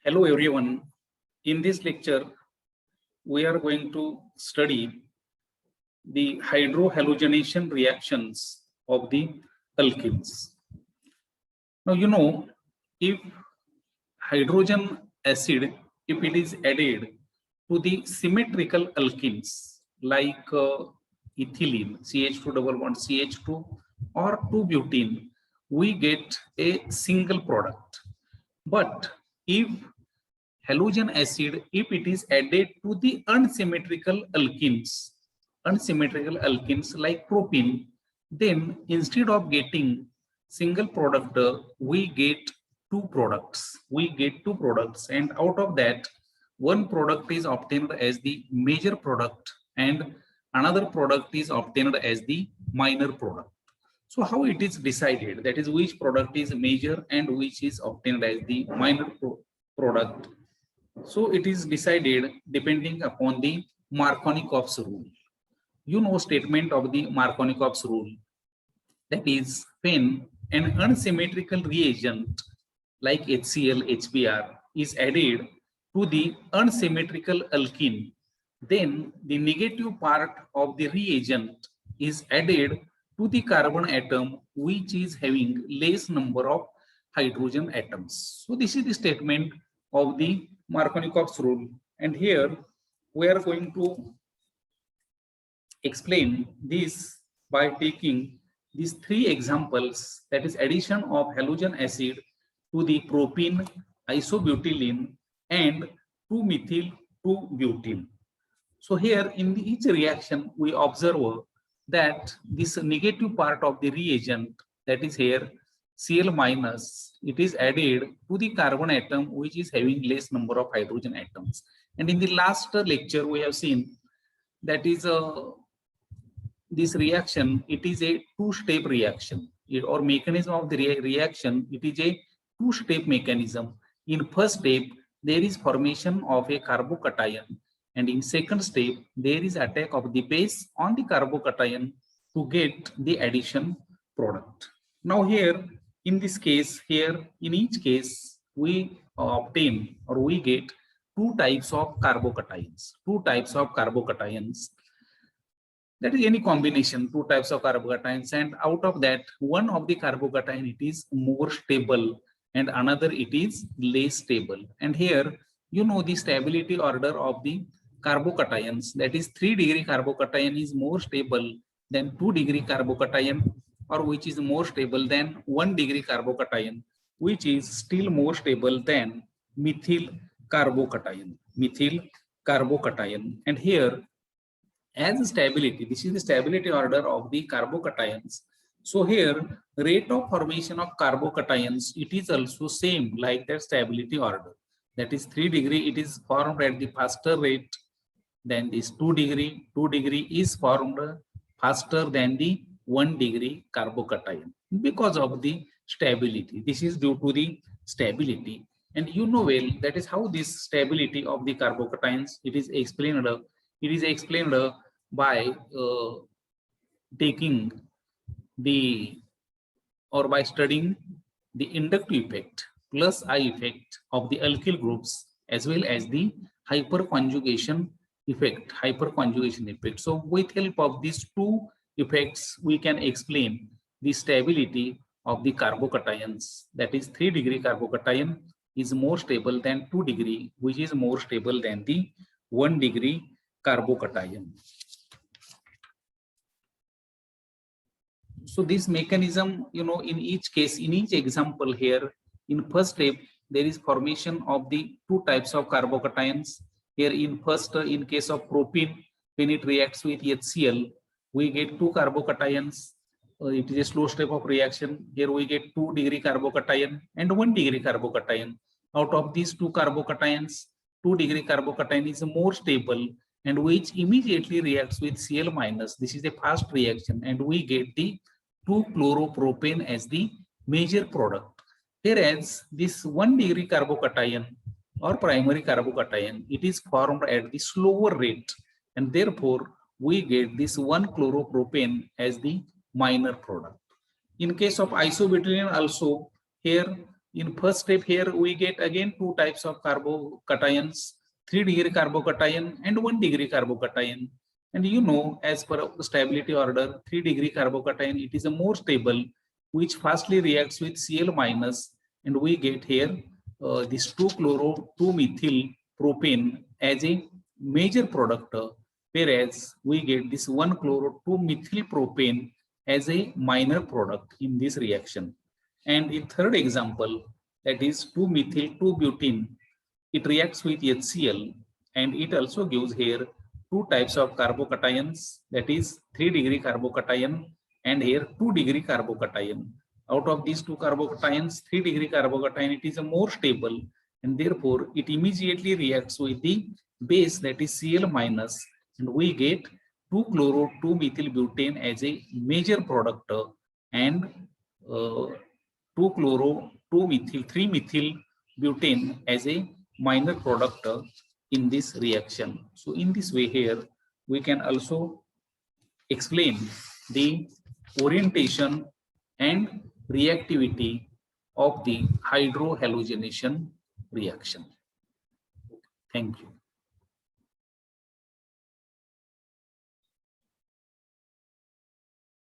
Hello everyone. In this lecture, we are going to study the hydrohalogenation reactions of the alkenes. Now, if hydrogen acid, if it is added to the symmetrical alkenes like ethylene, CH2 double bond CH2 or 2-butene, we get a single product. But if halogen acid, if it is added to the unsymmetrical alkenes like propene, then instead of getting single product, we get two products. And out of that, one product is obtained as the major product and another product is obtained as the minor product. So how it is decided, that is which product is major and which is obtained as the minor product. So it is decided depending upon the Markovnikov's rule. You know statement of the Markovnikov's rule, that is when an unsymmetrical reagent like HCl, HBr is added to the unsymmetrical alkene, then the negative part of the reagent is added to the carbon atom which is having less number of hydrogen atoms. So this is the statement of the Markovnikov's rule, and here we are going to explain this by taking these three examples, that is addition of halogen acid to the propene, isobutylene and 2-methyl-2-butene. So here in each reaction we observe that this negative part of the reagent, that is here Cl minus, it is added to the carbon atom which is having less number of hydrogen atoms. And in the last lecture we have seen that is this reaction, it is a two-step reaction, or mechanism of the reaction, it is a two-step mechanism. In first step there is formation of a carbocation, and in second step there is attack of the base on the carbocation to get the addition product. Now here in this case, here in each case we obtain or we get two types of carbocations, that is any combination, two types of carbocations, and out of that one of the carbocation it is more stable and another it is less stable. And here you know the stability order of the carbocations, that is 3-degree carbocation is more stable than 2-degree carbocation, or which is more stable than 1-degree carbocation, which is still more stable than methyl carbocation. And here as stability, this is the stability order of the carbocations. So here rate of formation of carbocations, it is also same like that stability order, that is 3-degree it is formed at the faster rate than this 2-degree. 2-degree is formed faster than the 1-degree carbocation because of the stability. This is due to the stability, and you know well that is how this stability of the carbocations it is explained. It is explained by taking the or by studying the inductive effect plus I effect of the alkyl groups as well as the hyperconjugation effect. So with help of these two effects we can explain the stability of the carbocations, that is 3-degree carbocation is more stable than 2-degree, which is more stable than the 1-degree carbocation. So this mechanism, you know, in each case, in each example here, in first step there is formation of the two types of carbocations. Here in first, in case of propene, when it reacts with HCl, we get two carbocations. It is a slow step of reaction. Here we get 2-degree carbocation and 1-degree carbocation. Out of these two carbocations, 2-degree carbocation is more stable and which immediately reacts with Cl minus. This is a fast reaction and we get the 2-chloropropane as the major product. Whereas this 1-degree carbocation or primary carbocation, it is formed at the slower rate and therefore we get this 1-chloropropane as the minor product. In case of isobutylene also, here In first step here, we get again two types of carbocations, 3-degree carbocation and 1-degree carbocation. And you know, as per stability order, 3-degree carbocation, it is a more stable, which fastly reacts with Cl minus, and we get here this 2-chloro-2-methyl propane as a major product, whereas we get this 1-chloro-2-methyl propane as a minor product in this reaction. And in third example, that is 2-methyl-2-butene, it reacts with HCl, and it also gives here two types of carbocations, that is 3-degree carbocation and here 2-degree carbocation. Out of these two carbocations, 3-degree carbocation, it is a more stable, and therefore it immediately reacts with the base, that is Cl minus, and we get 2-chloro-2-methylbutane as a major product, and 2-chloro-2-methyl-3-methyl-butane as a minor product in this reaction. So in this way here, we can also explain the orientation and reactivity of the hydrohalogenation reaction. Thank you.